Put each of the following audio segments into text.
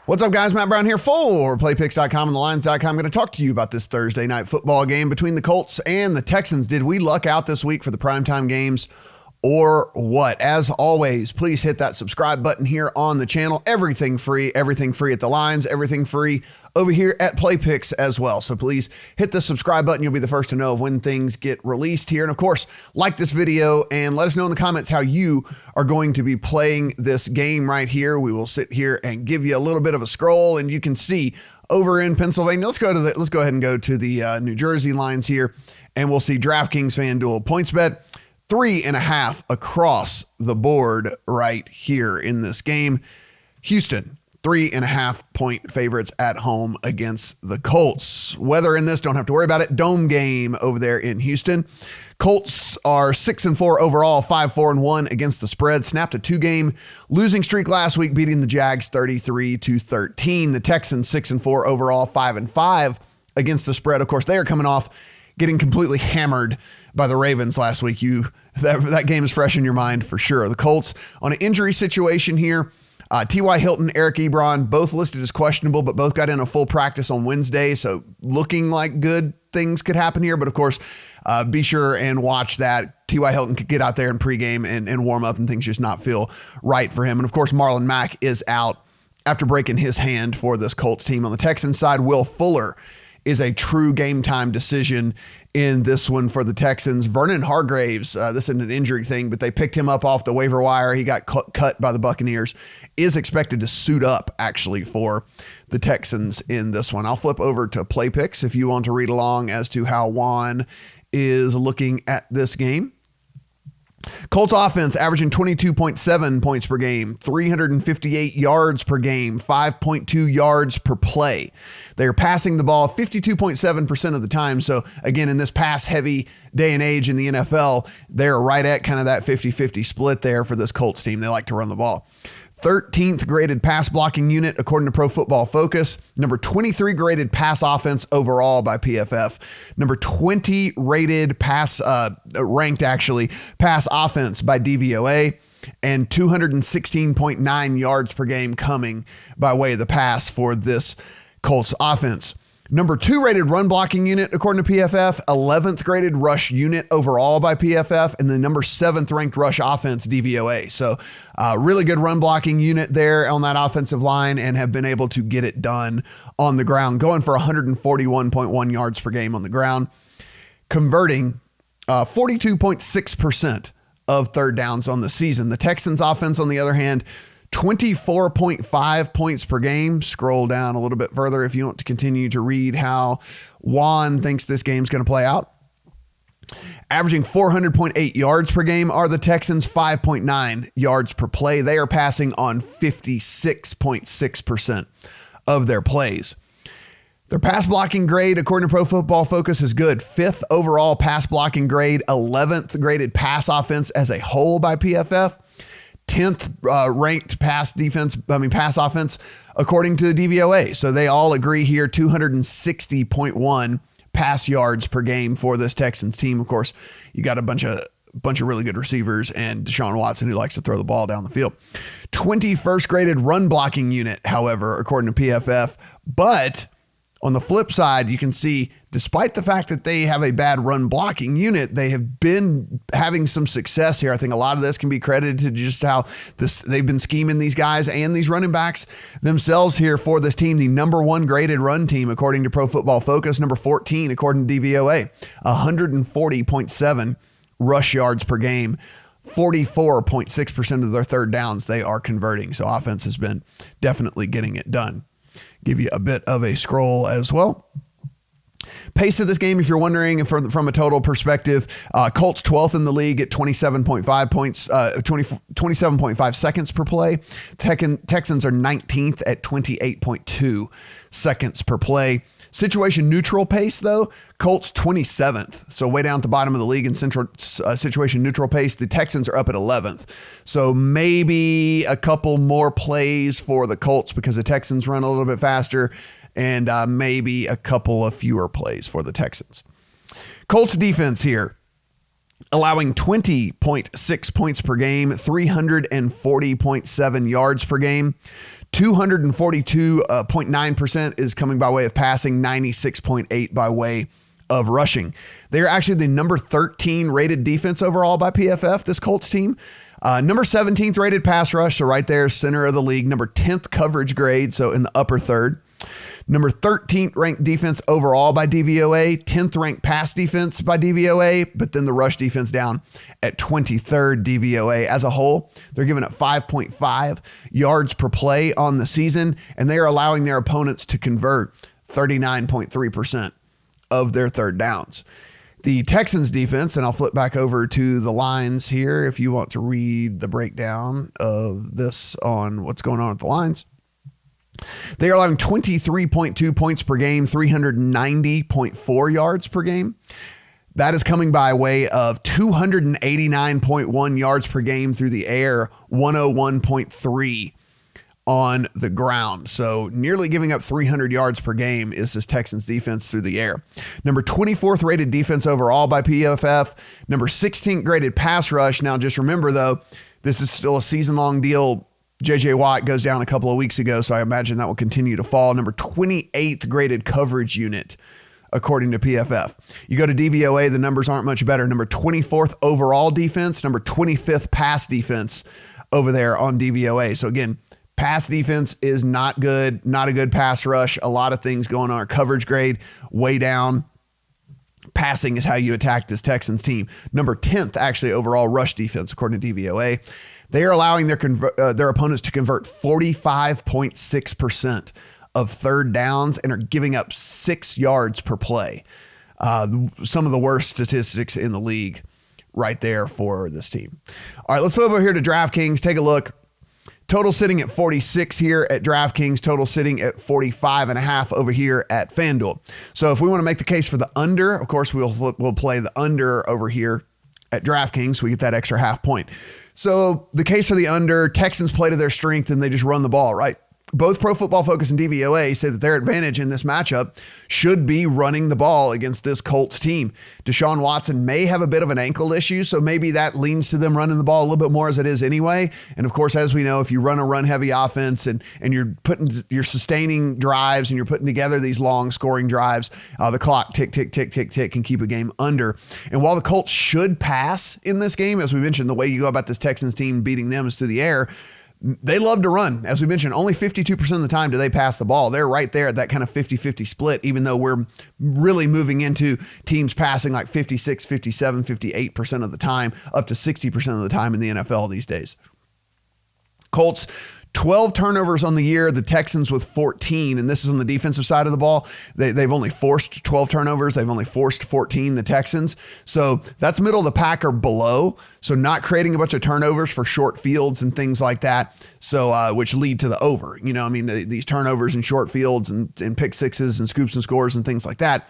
What's up, guys? Matt Brown here for PlayPicks.com and TheLines.com. I'm going to talk to you about this Thursday night football game between the Colts and the Texans. Did we luck out this week for the primetime games or what? As always, please hit that subscribe button here on the channel. Everything free at The Lines, everything free over here at PlayPicks as well. So please hit the subscribe button. You'll be the first to know of when things get released here. And of course, like this video and let us know in the comments how you are going to be playing this game right here. We will sit here and give you a little bit of a scroll, and you can see over in Pennsylvania. Let's go ahead and go to the New Jersey lines here, and we'll see DraftKings FanDuel PointsBet 3.5 across the board right here in this game. Houston 3.5 point favorites at home against the Colts. Weather in this, don't have to worry about it. Dome game over there in Houston. Colts are 6-4 overall, 5-4-1 against the spread. Snapped a 2-game losing streak last week, beating the Jags 33-13. The Texans 6-4 overall, 5-5 against the spread. Of course, they are coming off getting completely hammered by the Ravens last week. That game is fresh in your mind for sure. The Colts on an injury situation here. T.Y. Hilton, Eric Ebron, both listed as questionable, but both got in a full practice on Wednesday. So looking like good things could happen here. But of course, be sure and watch that. T.Y. Hilton could get out there in pregame and warm up, and things just not feel right for him. And of course, Marlon Mack is out after breaking his hand for this Colts team. On the Texans side, Will Fuller is a true game time decision in this one for the Texans. Vernon Hargreaves, this isn't an injury thing, but they picked him up off the waiver wire. He got cut by the Buccaneers, is expected to suit up actually for the Texans in this one. I'll flip over to PlayPicks if you want to read along as to how Juan is looking at this game. Colts offense averaging 22.7 points per game, 358 yards per game, 5.2 yards per play. They are passing the ball 52.7% of the time. So again, in this pass heavy day and age in the NFL, they're right at kind of that 50-50 split there for this Colts team. They like to run the ball. 13th graded pass blocking unit according to Pro Football Focus. Number 23 graded pass offense overall by PFF. Number 20 rated ranked pass offense by DVOA. And 216.9 yards per game coming by way of the pass for this Colts offense. Number 2 rated run blocking unit according to PFF, 11th graded rush unit overall by PFF, and the number 7th ranked rush offense DVOA. So really good run blocking unit there on that offensive line, and have been able to get it done on the ground, going for 141.1 yards per game on the ground, converting 42.6% of third downs on the season. The Texans offense, on the other hand, 24.5 points per game. Scroll down a little bit further if you want to continue to read how Juan thinks this game's going to play out. Averaging 400.8 yards per game are the Texans, 5.9 yards per play. They are passing on 56.6% of their plays. Their pass blocking grade, according to Pro Football Focus, is good. 5th overall pass blocking grade, 11th graded pass offense as a whole by PFF. 10th ranked pass offense according to DVOA. So they all agree here, 260.1 pass yards per game for this Texans team. Of course, you got a bunch of really good receivers and Deshaun Watson, who likes to throw the ball down the field. 21st graded run blocking unit, however, according to PFF. But on the flip side, you can see, despite the fact that they have a bad run blocking unit, they have been having some success here. I think a lot of this can be credited to just how they've been scheming these guys and these running backs themselves here for this team. The number 1 graded run team, according to Pro Football Focus, number 14, according to DVOA, 140.7 rush yards per game. 44.6% of their third downs they are converting. So offense has been definitely getting it done. Give you a bit of a scroll as well. Pace of this game, if you're wondering from a total perspective, Colts 12th in the league at 27.5 points, 27.5 seconds per play. Texans are 19th at 28.2 seconds per play. Situation neutral pace, though, Colts 27th. So way down at the bottom of the league in situation neutral pace. The Texans are up at 11th. So maybe a couple more plays for the Colts because the Texans run a little bit faster, and maybe a couple of fewer plays for the Texans. Colts defense here. allowing 20.6 points per game, 340.7 yards per game. 242.9% is coming by way of passing, 96.8 by way of rushing. They're actually the number 13 rated defense overall by PFF, this Colts team. Number 17th rated pass rush, so right there, center of the league. Number 10th coverage grade, so in the upper third. Number 13th ranked defense overall by DVOA, 10th ranked pass defense by DVOA, but then the rush defense down at 23rd DVOA. As a whole, they're giving up 5.5 yards per play on the season, and they are allowing their opponents to convert 39.3% of their third downs. The Texans defense, and I'll flip back over to the lines here if you want to read the breakdown of this on what's going on with the lines. They are allowing 23.2 points per game, 390.4 yards per game. That is coming by way of 289.1 yards per game through the air, 101.3 on the ground. So nearly giving up 300 yards per game is this Texans defense through the air. Number 24th rated defense overall by PFF. Number 16th graded pass rush. Now just remember though, this is still a season-long deal. J.J. Watt goes down a couple of weeks ago, so I imagine that will continue to fall. Number 28th graded coverage unit, according to PFF. You go to DVOA, the numbers aren't much better. Number 24th overall defense, number 25th pass defense over there on DVOA. So again, pass defense is not good, not a good pass rush. A lot of things going on. Coverage grade way down. Passing is how you attack this Texans team. Number 10th, actually, overall rush defense, according to DVOA. They are allowing their opponents to convert 45.6% of third downs and are giving up 6 yards per play. Some of the worst statistics in the league right there for this team. All right, let's move over here to DraftKings. Take a look. Total sitting at 46 here at DraftKings. Total sitting at 45.5 over here at FanDuel. So if we want to make the case for the under, of course, we'll play the under over here at DraftKings. We get that extra half point. So the case for the under, Texans play to their strength and they just run the ball, right? Both Pro Football Focus and DVOA say that their advantage in this matchup should be running the ball against this Colts team. Deshaun Watson may have a bit of an ankle issue, so maybe that leans to them running the ball a little bit more as it is anyway. And of course, as we know, if you run a run-heavy offense and you're sustaining drives and you're putting together these long scoring drives, the clock tick, tick, tick, tick, tick can keep a game under. And while the Colts should pass in this game, as we mentioned, the way you go about this Texans team beating them is through the air. They love to run. As we mentioned, only 52% of the time do they pass the ball. They're right there at that kind of 50-50 split, even though we're really moving into teams passing like 56, 57, 58% of the time, up to 60% of the time in the NFL these days. Colts, 12 turnovers on the year, the Texans with 14, and this is on the defensive side of the ball. They've only forced 12 turnovers. They've only forced 14, the Texans. So that's middle of the pack or below. So not creating a bunch of turnovers for short fields and things like that. So which lead to the over. You know, I mean, these turnovers and short fields and pick sixes and scoops and scores and things like that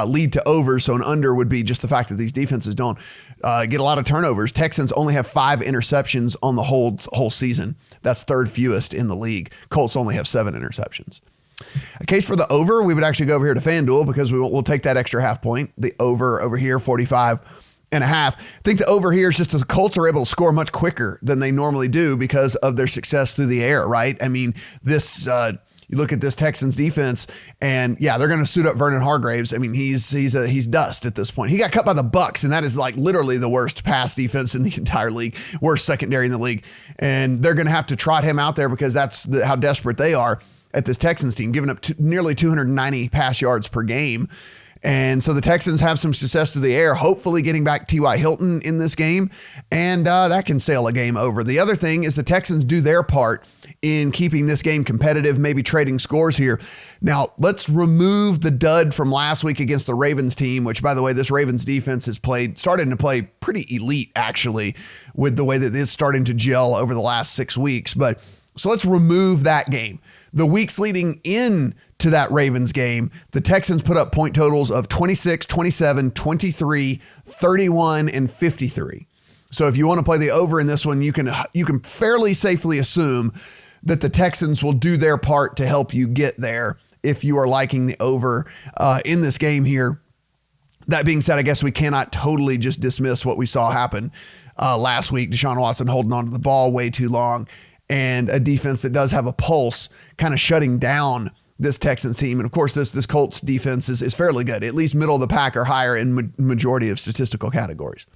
lead to overs. So an under would be just the fact that these defenses don't get a lot of turnovers. Texans only have 5 interceptions on the whole season. That's third fewest in the league. Colts only have 7 interceptions. A case for the over, we would actually go over here to FanDuel because we'll take that extra half point. The over here, 45.5. I think the over here is just the Colts are able to score much quicker than they normally do because of their success through the air, right? I mean, this you look at this Texans defense, and yeah, they're going to suit up Vernon Hargreaves. I mean, he's dust at this point. He got cut by the Bucs, and that is like literally the worst pass defense in the entire league, worst secondary in the league, and they're going to have to trot him out there because that's how desperate they are at this Texans team, giving up nearly 290 pass yards per game. And so the Texans have some success through the air, hopefully getting back T.Y. Hilton in this game, and that can sail a game over. The other thing is the Texans do their part in keeping this game competitive, maybe trading scores here. Now, let's remove the dud from last week against the Ravens team, which, by the way, this Ravens defense has started to play pretty elite, actually, with the way that it's starting to gel over the last 6 weeks. But so let's remove that game. The weeks leading in to that Ravens game, the Texans put up point totals of 26, 27, 23, 31, and 53. So if you want to play the over in this one, you can fairly safely assume that the Texans will do their part to help you get there if you are liking the over in this game here. That being said, I guess we cannot totally just dismiss what we saw happen last week. Deshaun Watson holding onto the ball way too long, and a defense that does have a pulse kind of shutting down this Texans team. And of course, this Colts defense is fairly good, at least middle of the pack or higher in majority of statistical categories.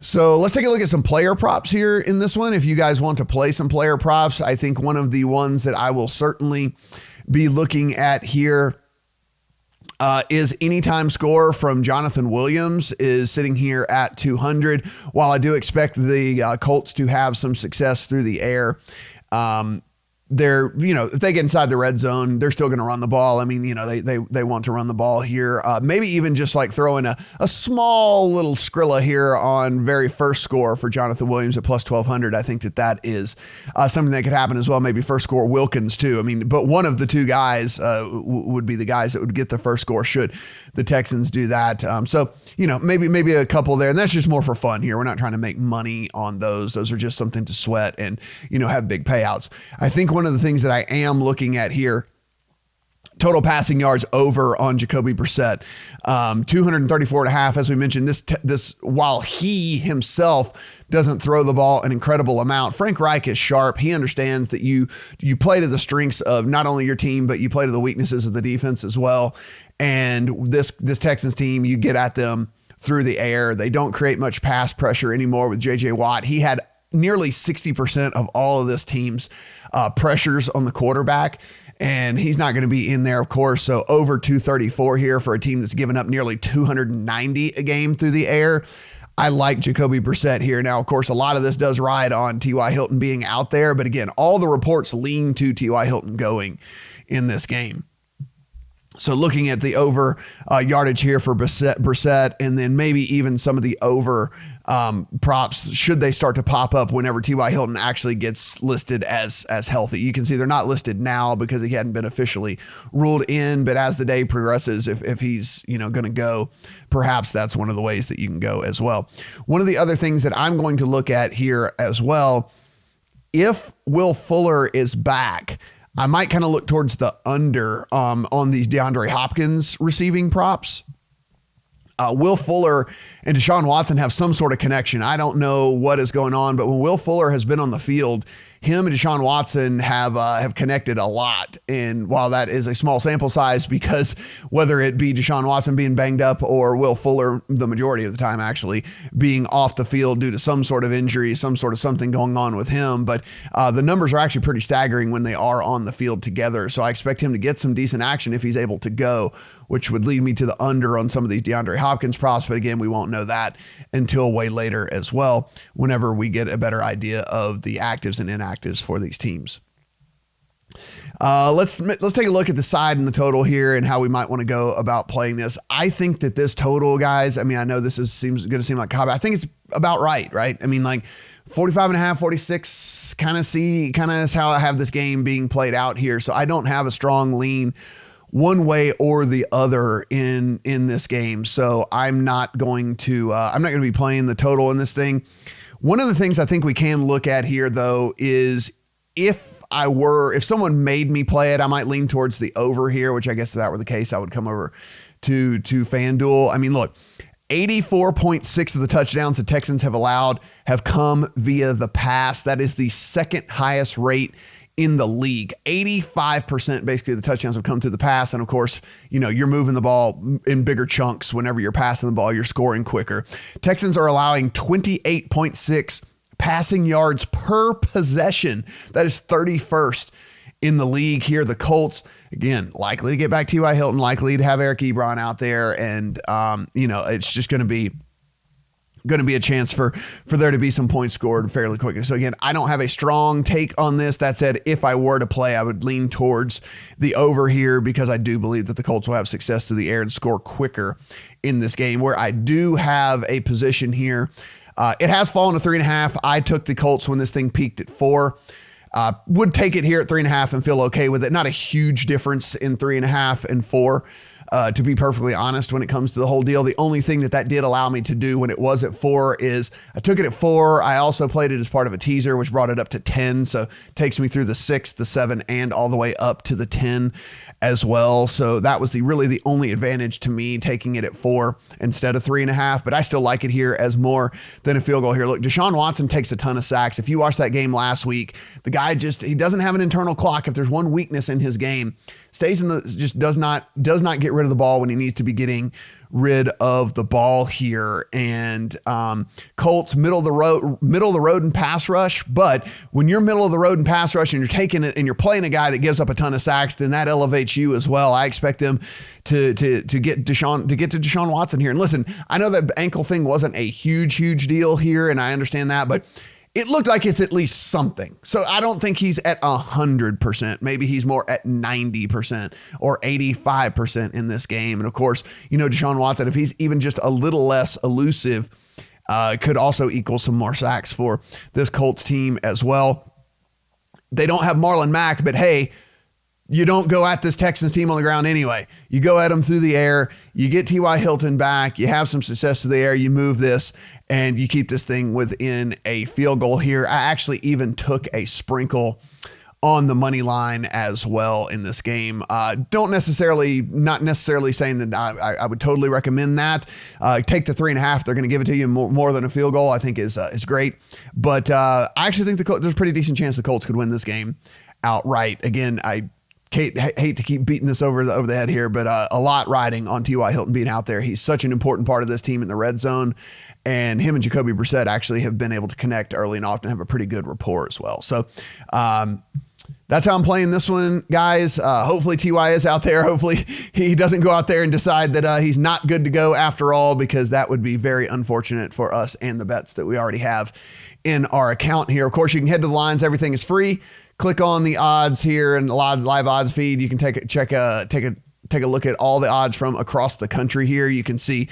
So let's take a look at some player props here in this one. If you guys want to play some player props, I think one of the ones that I will certainly be looking at here is anytime score from Jonathan Williams is sitting here at 200. While I do expect the Colts to have some success through the air, they're, if they get inside the red zone, they're still going to run the ball. I mean, they want to run the ball here. Maybe even just like throwing a small little Skrilla here on very first score for Jonathan Williams at plus 1,200. I think that is something that could happen as well. Maybe first score Wilkins too. I mean, but one of the two guys would be the guys that would get the first score should the Texans do that. So, maybe a couple there, and that's just more for fun here. We're not trying to make money on those. Those are just something to sweat and, have big payouts. I think one of the things that I am looking at here, total passing yards over on Jacoby Brissett, 234.5. As we mentioned, this while he himself doesn't throw the ball an incredible amount, Frank Reich is sharp. He understands that you play to the strengths of not only your team, but you play to the weaknesses of the defense as well. And this Texans team, you get at them through the air. They don't create much pass pressure anymore with J.J. Watt. He had nearly 60% of all of this team's pressures on the quarterback, and he's not going to be in there, of course. So over 234 here for a team that's given up nearly 290 a game through the air. I like Jacoby Brissett here. Now, of course, a lot of this does ride on T.Y. Hilton being out there, but again, all the reports lean to T.Y. Hilton going in this game. So looking at the over yardage here for Brissett, and then maybe even some of the over props should they start to pop up whenever T.Y. Hilton actually gets listed as healthy. You can see they're not listed now because he hadn't been officially ruled in, but as the day progresses, if he's going to go, perhaps that's one of the ways that you can go as well. One of the other things that I'm going to look at here as well, if Will Fuller is back, I might kind of look towards the under on these DeAndre Hopkins receiving props. Will Fuller and Deshaun Watson have some sort of connection. I don't know what is going on, but when Will Fuller has been on the field, him and Deshaun Watson have connected a lot. And while that is a small sample size, because whether it be Deshaun Watson being banged up or Will Fuller, the majority of the time actually being off the field due to some sort of injury, some sort of something going on with him. But the numbers are actually pretty staggering when they are on the field together. So I expect him to get some decent action if he's able to go, which would lead me to the under on some of these DeAndre Hopkins props. But again, we won't know that until way later as well, whenever we get a better idea of the actives and inactives for these teams. Let's take a look at the side and the total here and how we might want to go about playing this. I think that this total, guys, I mean, I know this going to seem like copy. I think it's about right? I mean, like 45.5, 46, kind of is how I have this game being played out here. So I don't have a strong lean one way or the other in this game. So I'm not going to be playing the total in this thing. One of the things I think we can look at here though is if someone made me play it, I might lean towards the over here, which I guess if that were the case, I would come over to FanDuel. I mean, look, 84.6 of the touchdowns the Texans have allowed have come via the pass. That is the second highest rate in the league. 85% basically the touchdowns have come through the pass. And of course, you're moving the ball in bigger chunks. Whenever you're passing the ball, you're scoring quicker. Texans are allowing 28.6 passing yards per possession. That is 31st in the league here. The Colts, again, likely to get back T.Y. Hilton, likely to have Eric Ebron out there. And, it's just going to be a chance for there to be some points scored fairly quickly. So again, I don't have a strong take on this. That said, if I were to play, I would lean towards the over here because I do believe that the Colts will have success through the air and score quicker in this game. Where I do have a position here, it has fallen to 3.5. I took the Colts when this thing peaked at 4. Would take it here at 3.5 and feel okay with it. Not a huge difference in 3.5 and 4. to be perfectly honest, when it comes to the whole deal. The only thing that did allow me to do when it was at 4 is I took it at 4. I also played it as part of a teaser, which brought it up to 10. So it takes me through the 6, the 7, and all the way up to the 10 as well. So that was really the only advantage to me, taking it at 4 instead of 3.5. But I still like it here as more than a field goal here. Look, Deshaun Watson takes a ton of sacks. If you watched that game last week, the guy he doesn't have an internal clock. If there's one weakness in his game, stays just does not get rid of the ball when he needs to be getting rid of the ball here. And Colts middle of the road in pass rush. But when you're middle of the road in pass rush and you're taking it and you're playing a guy that gives up a ton of sacks, then that elevates you as well. I expect them to get to Deshaun Watson here. And listen, I know that ankle thing wasn't a huge deal here, and I understand that, but it looked like it's at least something. So I don't think he's at 100%. Maybe he's more at 90% or 85% in this game. And of course, Deshaun Watson, if he's even just a little less elusive, could also equal some more sacks for this Colts team as well. They don't have Marlon Mack, but hey, you don't go at this Texans team on the ground anyway. You go at them through the air. You get T.Y. Hilton back. You have some success through the air. You move this, and you keep this thing within a field goal here. I actually even took a sprinkle on the money line as well in this game. Not necessarily saying that I would totally recommend that. Take the 3.5. They're going to give it to you more than a field goal, I think is great. But I actually think there's a pretty decent chance the Colts could win this game outright. Again, I hate to keep beating this over the head here, but a lot riding on T.Y. Hilton being out there. He's such an important part of this team in the red zone, and him and Jacoby Brissett actually have been able to connect early and often have a pretty good rapport as well. So that's how I'm playing this one, guys. Hopefully T.Y. is out there. Hopefully he doesn't go out there and decide that he's not good to go after all, because that would be very unfortunate for us and the bets that we already have in our account here. Of course, you can head to the lines. Everything is free. Click on the odds here and the live odds feed. You can take a look at all the odds from across the country here. You can see,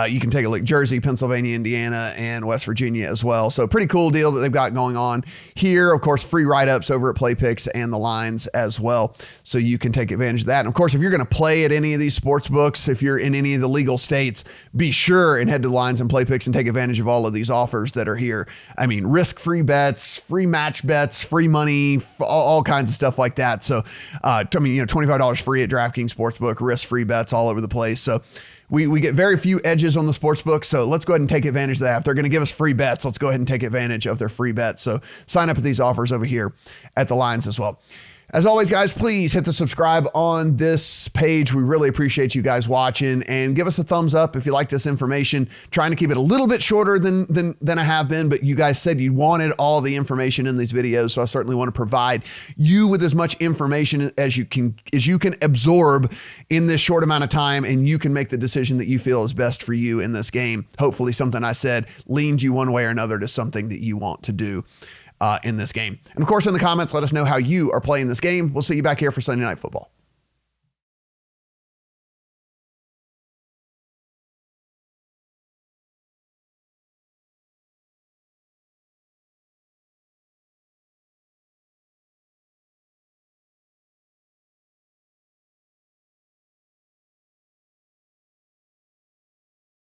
you can take a look at Jersey, Pennsylvania, Indiana, and West Virginia as well. So pretty cool deal that they've got going on here. Of course, free write-ups over at Play Picks and the lines as well. So you can take advantage of that. And of course, if you're going to play at any of these sports books, if you're in any of the legal states, be sure and head to the lines and Play Picks and take advantage of all of these offers that are here. I mean, risk-free bets, free match bets, free money, all kinds of stuff like that. So, $25 free at DraftKings Sportsbook, risk-free bets all over the place. So we get very few edges on the sportsbook. So let's go ahead and take advantage of that. If they're going to give us free bets, let's go ahead and take advantage of their free bets. So sign up with these offers over here at the lines as well. As always, guys, please hit the subscribe on this page. We really appreciate you guys watching, and give us a thumbs up if you like this information. Trying to keep it a little bit shorter than I have been, but you guys said you wanted all the information in these videos, so I certainly want to provide you with as much information as you can absorb in this short amount of time, and you can make the decision that you feel is best for you in this game. Hopefully something I said leans you one way or another to something that you want to do in this game. And of course, in the comments, let us know how you are playing this game. We'll see you back here for Sunday Night Football.